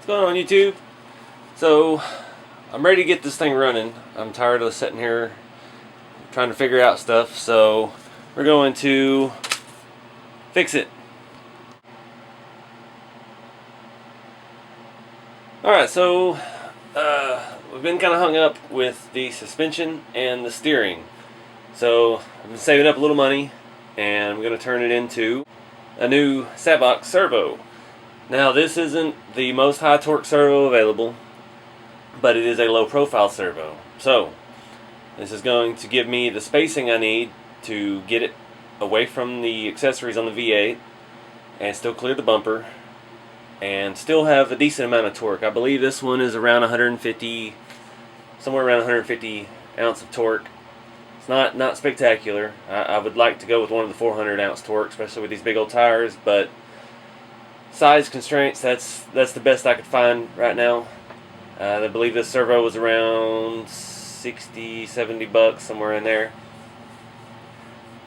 going on, YouTube? So I'm ready to get this thing running. I'm tired of sitting here trying to figure out stuff, so we're going to fix it. Alright, so we've been kind of hung up with the suspension and the steering. So I've been saving up a little money and I'm going to turn it into a new servo. Now, this isn't the most high torque servo available, but it is a low profile servo. So this is going to give me the spacing I need to get it away from the accessories on the V8 and still clear the bumper and still have a decent amount of torque. I believe this one is around 150, somewhere around 150 ounce of torque. It's not spectacular. I would like to go with one of the 400 ounce torque, especially with these big old tires, but size constraints, that's the best I could find right now. I believe this servo was around $60-70 bucks, somewhere in there.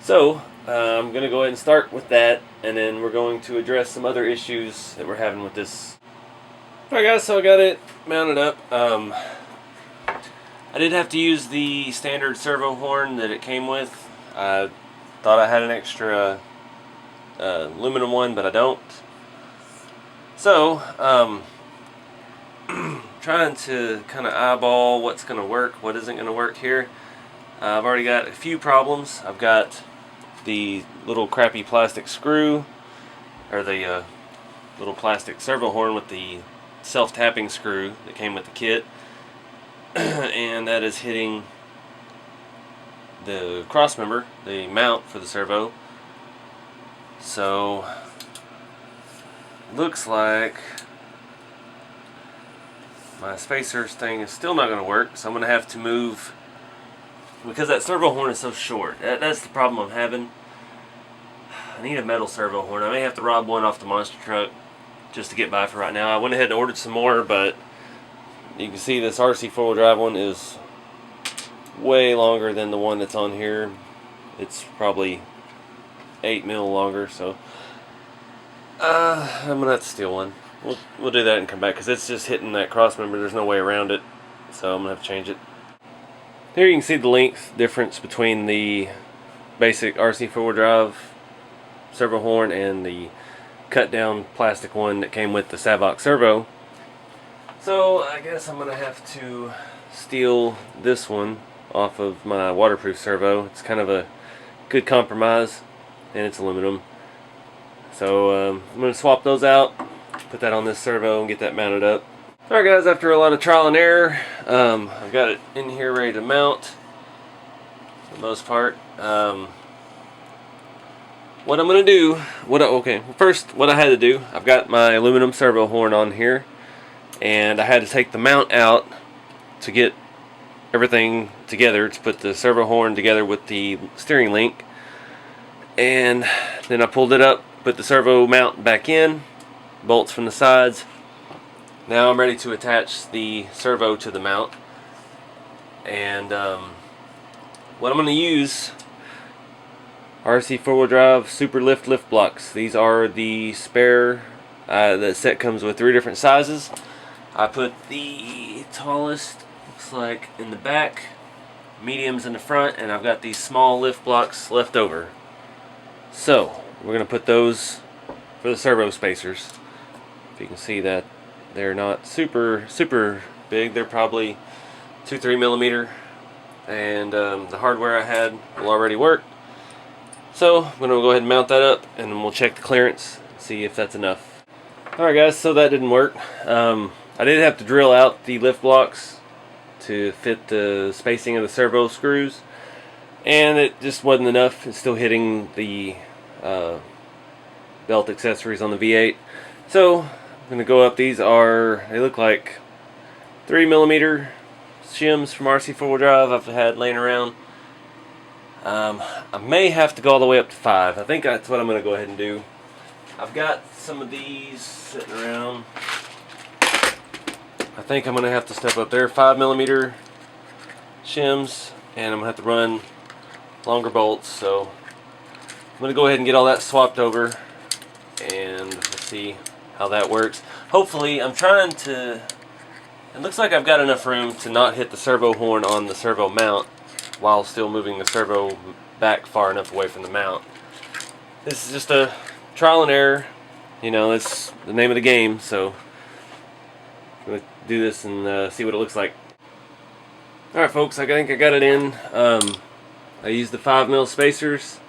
So I'm going to go ahead and start with that, and then we're going to address some other issues that we're having with this. Alright guys, so I got it mounted up. I did have to use the standard servo horn that it came with. I thought I had an extra aluminum one, but I don't. So trying to kind of eyeball what's going to work, what isn't going to work here. I've already got a few problems. I've got the little crappy plastic screw, or the little plastic servo horn with the self-tapping screw that came with the kit, and that is hitting the cross member, the mount for the servo. So looks like my spacers thing is still not going to work, so I'm going to have to move, because that servo horn is so short. That's the problem I'm having. I need a metal servo horn. I may have to rob one off the monster truck just to get by for right now. I went ahead and ordered some more, but you can see this RC4wd one is way longer than the one that's on here. It's probably 8 mil longer, so I'm gonna have to steal one. We'll do that and come back, because it's just hitting that cross member. There's no way around it, so I'm gonna have to change it. Here you can see the length difference between the basic RC4wd servo horn and the cut down plastic one that came with the servo. So I guess I'm gonna have to steal this one off of my waterproof servo. It's kind of a good compromise, and it's aluminum. So I'm going to swap those out, put that on this servo, and get that mounted up. Alright guys, after a lot of trial and error, I've got it in here ready to mount for the most part. What I'm going to do, first what I had to do, I've got my aluminum servo horn on here, and I had to take the mount out to get everything together, to put the servo horn together with the steering link. And then I pulled it up, put the servo mount back in, bolts from the sides. Now I'm ready to attach the servo to the mount. And what I'm going to use, RC4wd Super Lift blocks. These are the spare, the set comes with 3 different sizes. I put the tallest, looks like, in the back, mediums in the front, and I've got these small lift blocks left over. So we're going to put those for the servo spacers. If you can see that they're not super big, they're probably 2-3 millimeter, and the hardware I had will already work. So I'm going to go ahead and mount that up, and then we'll check the clearance, see if that's enough. Alright guys, so that didn't work. I did have to drill out the lift blocks to fit the spacing of the servo screws, and it just wasn't enough. It's still hitting the belt accessories on the V8. So I'm going to go up. These they look like 3 millimeter shims from RC4wd I've had laying around. I may have to go all the way up to 5. I think that's what I'm going to go ahead and do. I've got some of these sitting around. I think I'm going to have to step up there, 5 millimeter shims, and I'm going to have to run longer bolts. So I'm going to go ahead and get all that swapped over, and let's see how that works. hopefully, I'm trying to... It looks like I've got enough room to not hit the servo horn on the servo mount while still moving the servo back far enough away from the mount. This is just a trial and error. You know, that's the name of the game, so I'm going to do this and see what it looks like. Alright folks, I think I got it in. I used the 5mm spacers.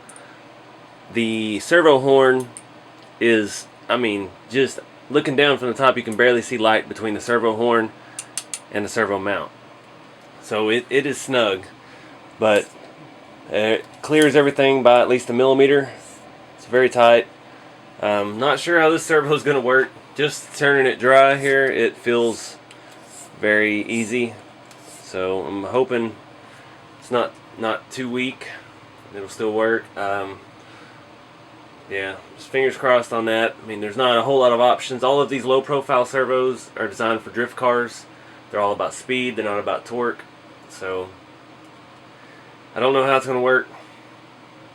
The servo horn is, I mean, just looking down from the top you can barely see light between the servo horn and the servo mount. So it is snug, but it clears everything by at least a millimeter. It's very tight. Not sure how this servo is going to work. Just turning it dry here, it feels very easy. So I'm hoping it's not too weak. It'll still work. Yeah, just fingers crossed on that. I mean, there's not a whole lot of options. All of these low-profile servos are designed for drift cars. They're all about speed. They're not about torque. So I don't know how it's going to work.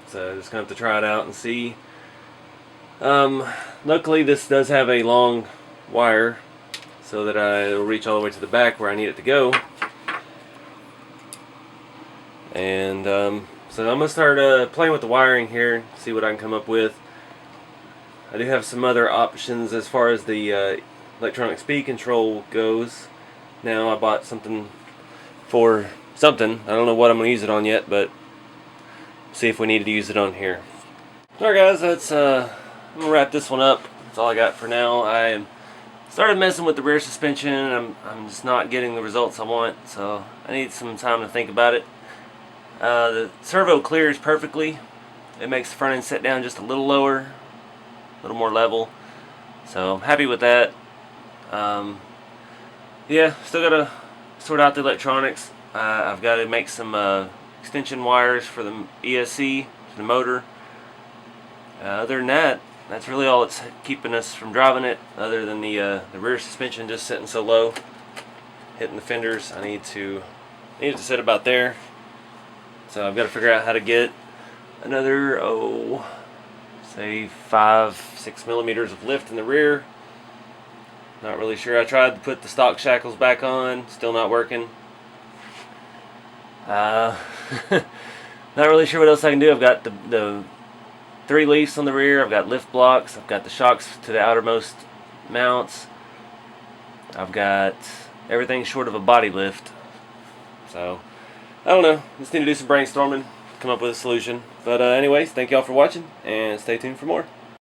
So I'm just going to have to try it out and see. Luckily, this does have a long wire so that it'll reach all the way to the back where I need it to go. And so I'm going to start playing with the wiring here, see what I can come up with. I do have some other options as far as the electronic speed control goes. Now I bought something for something. I don't know what I'm going to use it on yet, but see if we need to use it on here. Alright guys, that's I'm going to wrap this one up. That's all I got for now. I started messing with the rear suspension. I'm just not getting the results I want, so I need some time to think about it. The servo clears perfectly. It makes the front end set down just a little lower, a little more level. So I'm happy with that. Yeah, still gotta sort out the electronics. I've got to make some extension wires for the ESC, the motor. Other than that, that's really all that's keeping us from driving it, other than the rear suspension just sitting so low, hitting the fenders. I need to sit about there. So I've got to figure out how to get another, say 5-6 millimeters of lift in the rear. Not really sure. I tried to put the stock shackles back on, still not working. Not really sure what else I can do. I've got the 3 leaves on the rear, I've got lift blocks, I've got the shocks to the outermost mounts. I've got everything short of a body lift. So I don't know, just need to do some brainstorming, come up with a solution. But anyways, thank y'all for watching, and stay tuned for more.